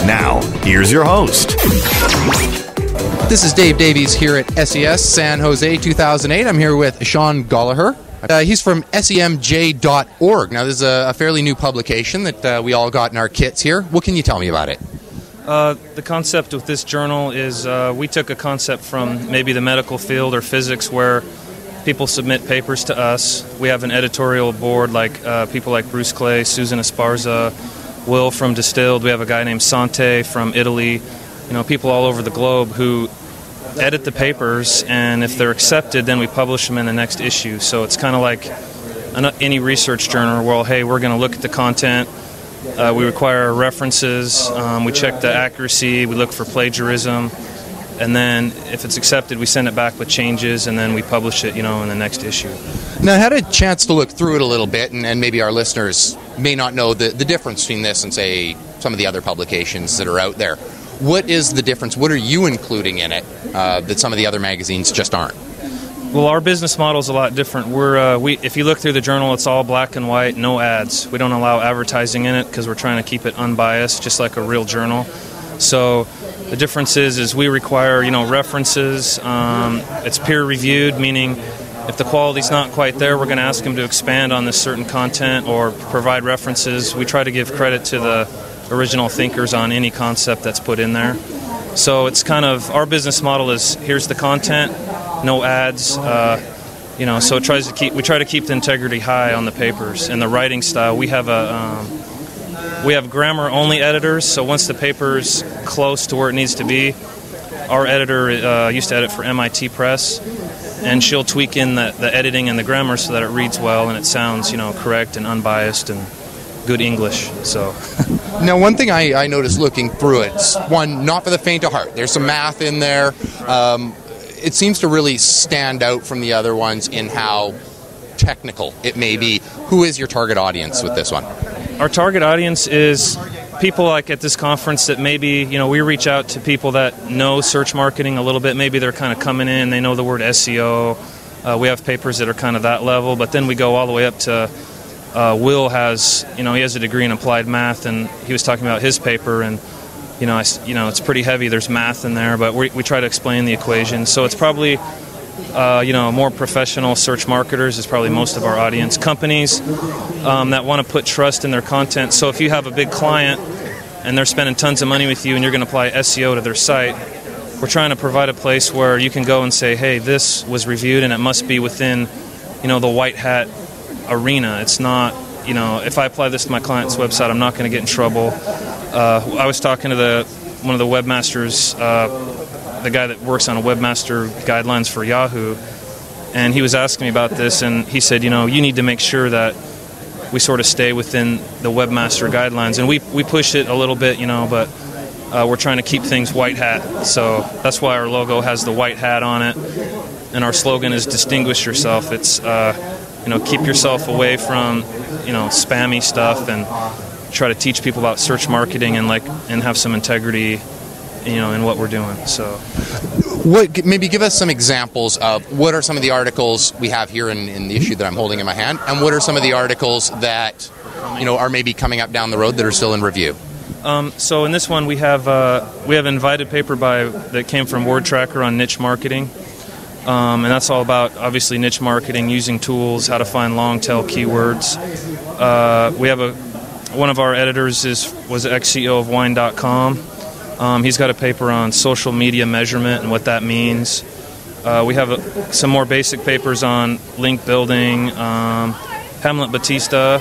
Now, here's your host. This is Dave Davies here at SES San Jose 2008. I'm here with Sean Gallagher. He's from semj.org. Now, this is a fairly new publication that we all got in our kits here. What can you tell me about it? The concept with this journal is we took a concept from maybe the medical field or physics where people submit papers to us. We have an editorial board like people like Bruce Clay, Susan Esparza, Will from Distilled. We have a guy named Sante from Italy. People all over the globe who edit the papers, and if they're accepted, then we publish them in the next issue. So it's kind of like any research journal. Well, hey, we're going to look at the content. We require references. We check the accuracy. We look for plagiarism. And then if it's accepted, we send it back with changes, and then we publish it, in the next issue. Now, I had a chance to look through it a little bit, and maybe our listeners may not know the difference between this and, say, some of the other publications that are out there. What is the difference? What are you including in it that some of the other magazines just aren't? Well, our business model is a lot different. If you look through the journal, it's all black and white, no ads. We don't allow advertising in it because we're trying to keep it unbiased, just like a real journal. So the difference is we require, references. It's peer-reviewed, meaning if the quality's not quite there, we're going to ask them to expand on this certain content or provide references. We try to give credit to the original thinkers on any concept that's put in there. So it's kind of, our business model is, here's the content, no ads, so we try to keep the integrity high on the papers. And the writing style, we have grammar-only editors, so once the paper's close to where it needs to be, our editor used to edit for MIT Press, and she'll tweak in the editing and the grammar so that it reads well and it sounds, correct and unbiased and good English. So now, one thing I noticed looking through it, one, not for the faint of heart. There's some math in there. It seems to really stand out from the other ones in how technical it may be. Who is your target audience with this one? Our target audience is people like at this conference that maybe, we reach out to people that know search marketing a little bit. Maybe they're kind of coming in, they know the word SEO. We have papers that are kind of that level, but then we go all the way up to Will has, he has a degree in applied math, and he was talking about his paper, and it's pretty heavy. There's math in there, but we try to explain the equation. So it's probably, more professional search marketers is probably most of our audience. Companies that want to put trust in their content. So if you have a big client and they're spending tons of money with you, and you're going to apply SEO to their site, we're trying to provide a place where you can go and say, hey, this was reviewed, and it must be within, the white hat arena. It's not, if I apply this to my client's website, I'm not going to get in trouble. I was talking to one of the webmasters, the guy that works on a webmaster guidelines for Yahoo, and he was asking me about this, and he said, you need to make sure that we sort of stay within the webmaster guidelines, and we push it a little bit, but we're trying to keep things white hat. So that's why our logo has the white hat on it, and our slogan is distinguish yourself. It's keep yourself away from, spammy stuff, and try to teach people about search marketing and have some integrity, in what we're doing. So, maybe give us some examples of what are some of the articles we have here in the issue that I'm holding in my hand, and what are some of the articles that, are maybe coming up down the road that are still in review. So in this one we have an invited paper that came from Word Tracker on niche marketing. And that's all about, obviously, niche marketing, using tools, how to find long-tail keywords. We have one of our editors was ex-CEO of Wine.com. He's got a paper on social media measurement and what that means. We have some more basic papers on link building. Hamlet Batista,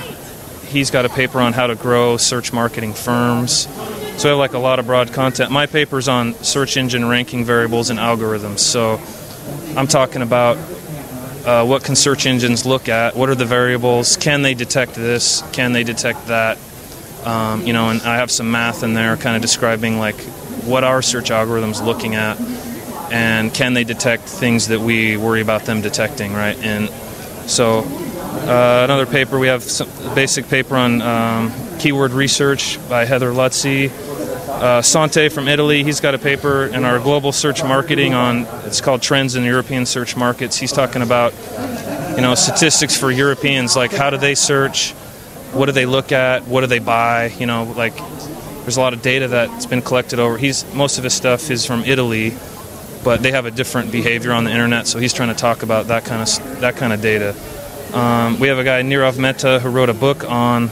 he's got a paper on how to grow search marketing firms. So we have a lot of broad content. My paper's on search engine ranking variables and algorithms. So I'm talking about what can search engines look at, what are the variables, can they detect this, can they detect that, and I have some math in there kind of describing what are search algorithms looking at, and can they detect things that we worry about them detecting, right? And so another paper, we have a basic paper on keyword research by Heather Lutzy. Sante from Italy, he's got a paper in our global search marketing it's called Trends in European Search Markets. He's talking about, statistics for Europeans, how do they search, what do they look at, what do they buy, there's a lot of data that's been collected over. Most of his stuff is from Italy, but they have a different behavior on the internet, so he's trying to talk about that kind of data. We have a guy, Nirav Mehta, who wrote a book on,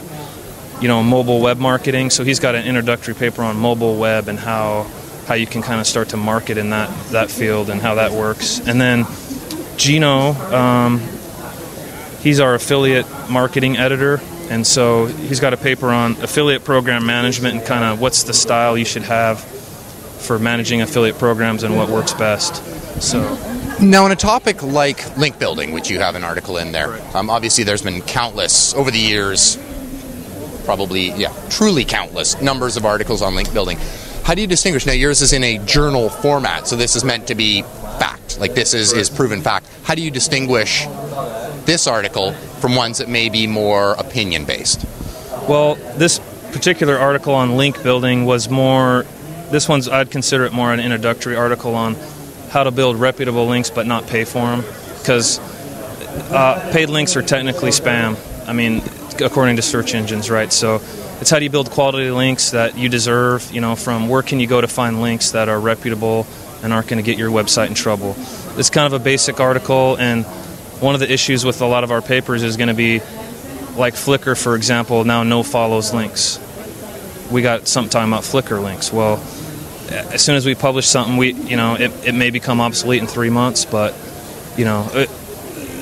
mobile web marketing. So he's got an introductory paper on mobile web and how you can kind of start to market in that field and how that works. And then Gino, he's our affiliate marketing editor, and so he's got a paper on affiliate program management and kind of what's the style you should have for managing affiliate programs and what works best. So now, on a topic like link building, which you have an article in there, obviously there's been countless over the years, truly countless numbers of articles on link building. How do you distinguish? Now, yours is in a journal format, so this is meant to be fact. Like, this is proven fact. How do you distinguish this article from ones that may be more opinion-based? Well, this particular article on link building was more... This one's, I'd consider it more an introductory article on how to build reputable links but not pay for them, because paid links are technically spam. I mean, according to search engines, right? So it's how do you build quality links that you deserve, from where can you go to find links that are reputable and aren't going to get your website in trouble. It's kind of a basic article, and one of the issues with a lot of our papers is going to be, like Flickr, for example, now no follows links. We got something talking about Flickr links. Well, as soon as we publish something, it may become obsolete in 3 months, but,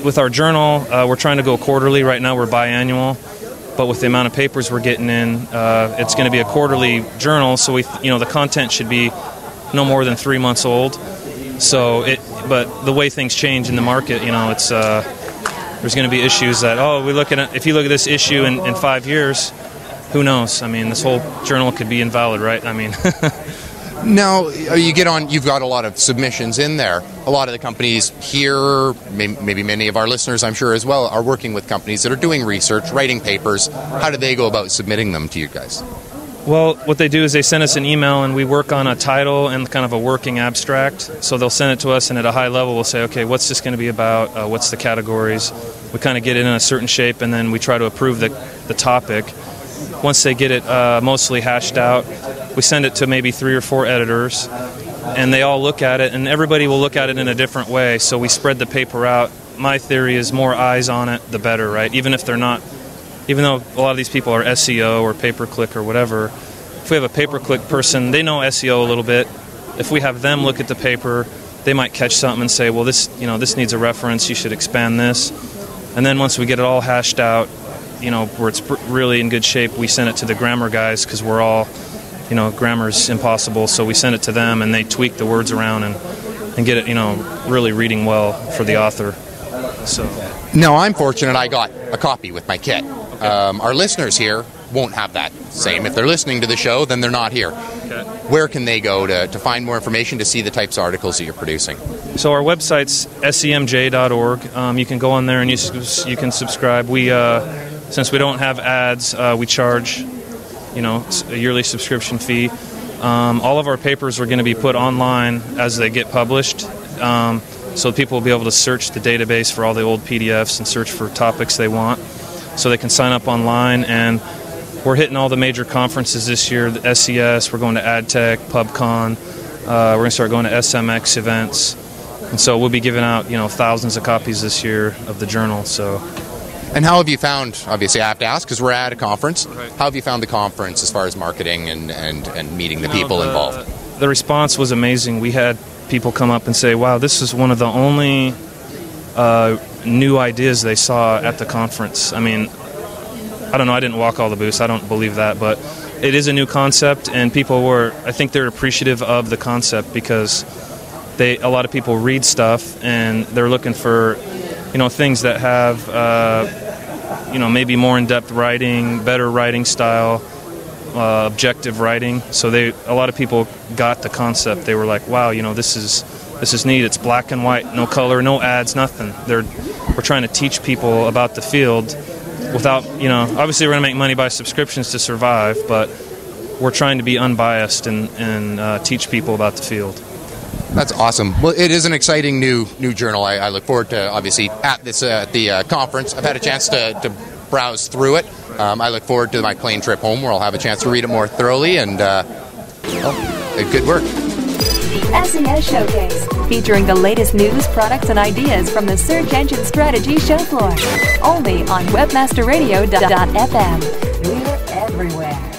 with our journal, we're trying to go quarterly. Right now we're biannual, but with the amount of papers we're getting in, it's going to be a quarterly journal, so the content should be no more than 3 months old. So but the way things change in the market, it's there's going to be issues that if you look at this issue in 5 years, who knows? I mean, this whole journal could be invalid, right? I mean. Now, you've got a lot of submissions in there. A lot of the companies here, maybe many of our listeners, I'm sure as well, are working with companies that are doing research, writing papers. How do they go about submitting them to you guys? Well, what they do is they send us an email, and we work on a title and kind of a working abstract. So they'll send it to us, and at a high level we'll say, okay, what's this going to be about? What's the categories? We kind of get it in a certain shape, and then we try to approve the topic. Once they get it mostly hashed out, we send it to maybe 3 or 4 editors, and they all look at it, and everybody will look at it in a different way, so we spread the paper out. My theory is more eyes on it, the better, right? Even though a lot of these people are SEO or pay-per-click or whatever, if we have a pay-per-click person, they know SEO a little bit. If we have them look at the paper, they might catch something and say, well, this needs a reference, you should expand this. And then once we get it all hashed out, where it's really in good shape, we send it to the grammar guys, because we're all, grammar's impossible, so we send it to them, and they tweak the words around and get it, really reading well for the author. So now, I'm fortunate I got a copy with my kit. Okay. Our listeners here won't have that same. If they're listening to the show, then they're not here. Okay. Where can they go to find more information, to see the types of articles that you're producing? So our website's semj.org. You can go on there and you can subscribe. Since we don't have ads, we charge, a yearly subscription fee. All of our papers are going to be put online as they get published, so people will be able to search the database for all the old PDFs and search for topics they want. So they can sign up online, and we're hitting all the major conferences this year, the SES, we're going to AdTech, PubCon, we're going to start going to SMX events, and so we'll be giving out, thousands of copies this year of the journal, so... And how have you found, obviously I have to ask because we're at a conference, how have you found the conference as far as marketing and meeting the people involved? The response was amazing. We had people come up and say, wow, this is one of the only new ideas they saw at the conference. I mean, I don't know, I didn't walk all the booths, I don't believe that, but it is a new concept, and I think they're appreciative of the concept, because a lot of people read stuff and they're looking for things that have, maybe more in-depth writing, better writing style, objective writing. So a lot of people got the concept. They were like, wow, this is neat. It's black and white, no color, no ads, nothing. We're trying to teach people about the field without, obviously we're going to make money by subscriptions to survive, but we're trying to be unbiased and teach people about the field. That's awesome. Well, it is an exciting new journal. I look forward to, obviously, at the conference. I've had a chance to browse through it. I look forward to my plane trip home where I'll have a chance to read it more thoroughly, and good work. The SES Showcase, featuring the latest news, products, and ideas from the Search Engine Strategy show floor. Only on webmasterradio.fm. We're everywhere.